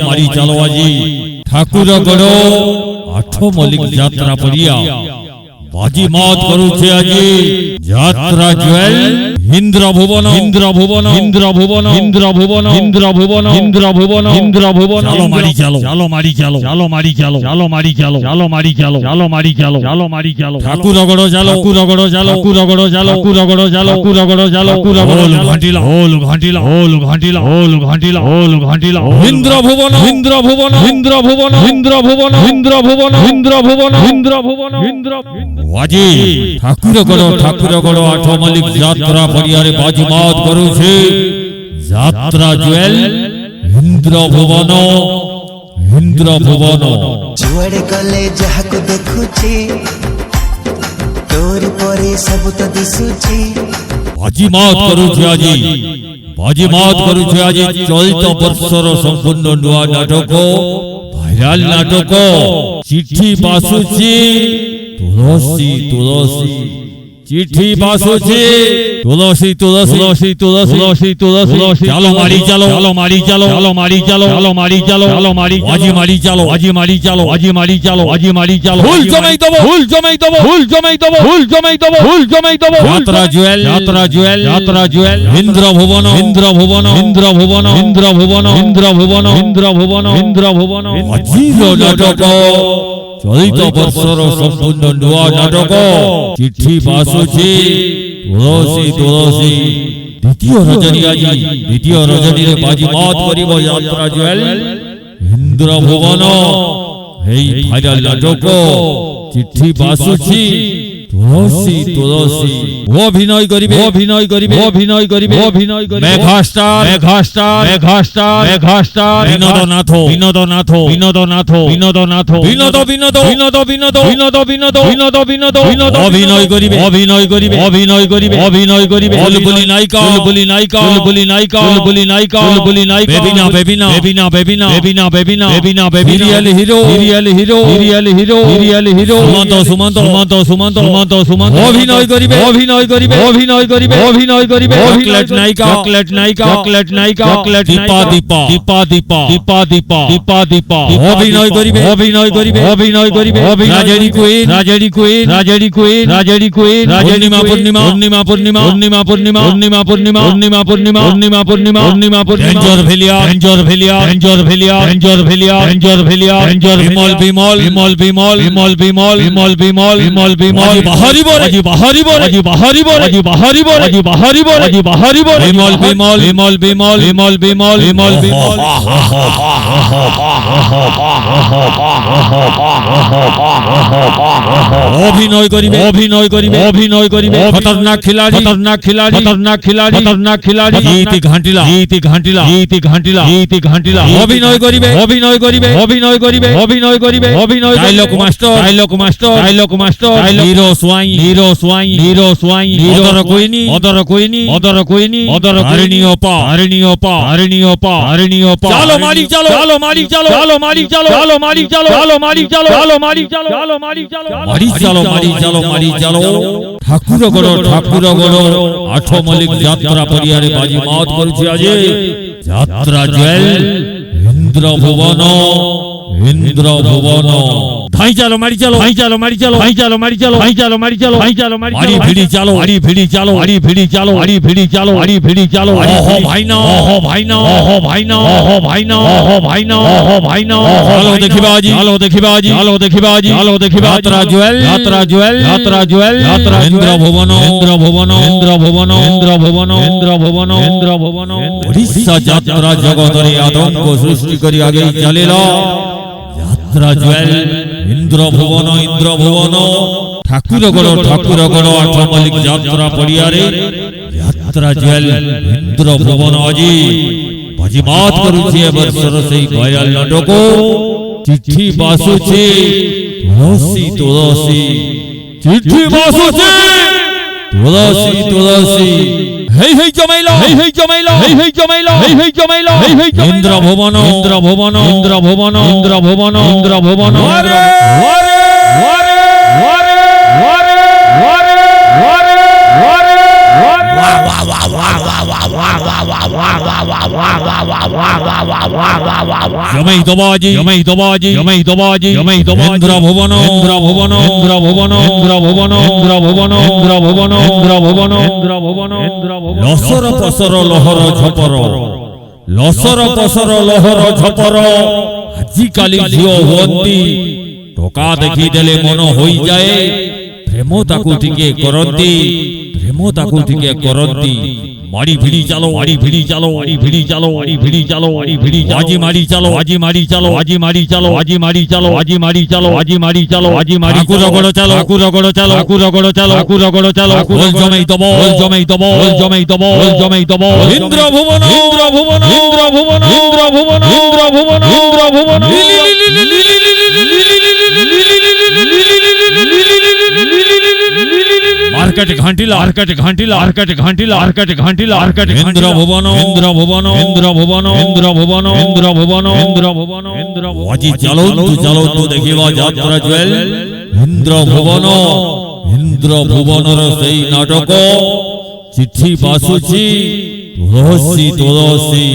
মারি চালো আজি ঠাকুরগড় আঠ মল্লিক যাত্রা পড়িয়া বাজি মাত করুছে আজি যাত্রা জুয়েল ইন্দ্রভুবন ঠাকুরগড় ঠাকুরগড় আঠ মল্লিক যাত্রা পড়িয়ারে বাজিমাত করুছে যাত্রা জুয়েল ইন্দ্রভুবন जुआड़े गले जहाको देखुची तोर परे सब तो दिसुची बाजीमात करुছে আজি চলিত বর্ষর সম্পূর্ণ নূয়া নাটক ভাইরাল নাটক চিঠি বাসুছি তুলসী চিঠি বাসুছি তুলসী চালো মারি চালো ফুল জমাই দেবো যাত্রা জুয়েল ইন্দ্রভুবন অজির নাটক চলিত বর্ষর সম্পূর্ণ নূয়া নাটক চিঠি বাসুছি তুলসী দ্বিতীয় রজনীরে বাজিমাত করিব যাত্রা জুয়েল ইন্দ্রভুবন এই ভাইরাল নাটক চিঠি বাসুছি তুলসী অভিনয় করিবে মেঘাস্টার বিনোদনাথ অভিনয় করিবে বুলবুলি নায়িকা বেবিনা সিরিয়াল হিরো সুমন্ত অভিনয় করিবে চকলেট নায়িকা দীপা অভিনয় করিবে রাজেরি কুইন পূর্ণিমা রেঞ্জর ভেলিয়া বিমল অভিনয় করিবে খতরনাক খিলাড়ি গীতি ঘাঁটিলা অভিনয় করিবে ডায়লগ মাস্টার হিরো সোয়াই অদর কইনি হারিণীয় পা চালো মারি চালো ঠাকুরগড় আঠ মল্লিক যাত্রা পড়িয়ারে বাজিমাত করছে আজি যাত্রা জুয়েল ইন্দ্রভুবন ধাই চালো মারি চালো আড়ি ভিড়ি চালো ওহ ভাই না আলো দেখিবা আজি যাত্রা জুয়েল ইন্দ্রভুবন ওড়িশা যাত্রা জগতরে আতঙ্ক সৃষ্টি করি আগে চলিল যাত্রা জুয়েল ইন্দ্রভুবন ঠাকুরগড় আঠ মল্লিক যাত্রা পড়িয়ারে যাত্রা জুয়েল ইন্দ্রভুবন আজি বাজিমাত করুছে বর্ষর সেই ভাইরাল নাটক চিঠি বাসুছি তুলসী হেই জমাইলো ইন্দ্রভুবন জমাই দবাজি জমাই দবাজি জমাই দবাজি জমাই দবাজি ইন্দ্র ভুবন ইন্দ্র ভুবন ইন্দ্র ভুবন ইন্দ্র ভুবন ইন্দ্র ভুবন ইন্দ্র ভুবন ইন্দ্র ভুবন ইন্দ্র ভুবন ইন্দ্র ভুবন লসর পসর লহর ঝপর লসর পসর লহর ঝপর আজিকালি ঝিও ହୁଅନ୍ତି ଟୋକା ଦେଖିଦେଲେ ମନ ହୋଇଯାଏ ପ୍ରେମ ତାକୁ ଟିକେ କରନ୍ତି ପ୍ରେମ ତାକୁ ଟିକେ କରନ୍ତି মারি ভিড়ি চালো আড়ি ভিড়ি চালো আড়ি ভিড়ি চালো আড়ি ভিড়ি চালো আড়ি ভিড়ি আজি মারি চালো আজি মারি চালো আজি মারি চালো আজি মারি চালো আজি মারি চালো আজি মারি চালো আজি মারি কুরগড় চালো কুরগড় চালো কুরগড় চালো কুরগড় চালো কুল জমাই দব কুল জমাই দব কুল জমাই দব কুল জমাই দব ইন্দ্র ভুবন ইন্দ্র ভুবন ইন্দ্র ভুবন ইন্দ্র ভুবন ইন্দ্র ভুবন ইন্দ্র ভুবন মার্কেট ঘাঁটিলা মার্কেট ঘাঁটিলা মার্কেট ঘাঁটিলা মার্কেট ঘাঁটিলা মার্কেট ইন্দ্র ভুবন ইন্দ্র ভুবন ইন্দ্র ভুবন ইন্দ্র ভুবন ইন্দ্র ভুবন ইন্দ্র ভুবন ইন্দ্র ভুবন আজি চালন্তু চালন্তু দেখিবা যাত্রা জুয়েল ইন্দ্র ভুবন ইন্দ্র ভুবনর সেই নাটক চিঠি বাসুছি তুলসী তুলসী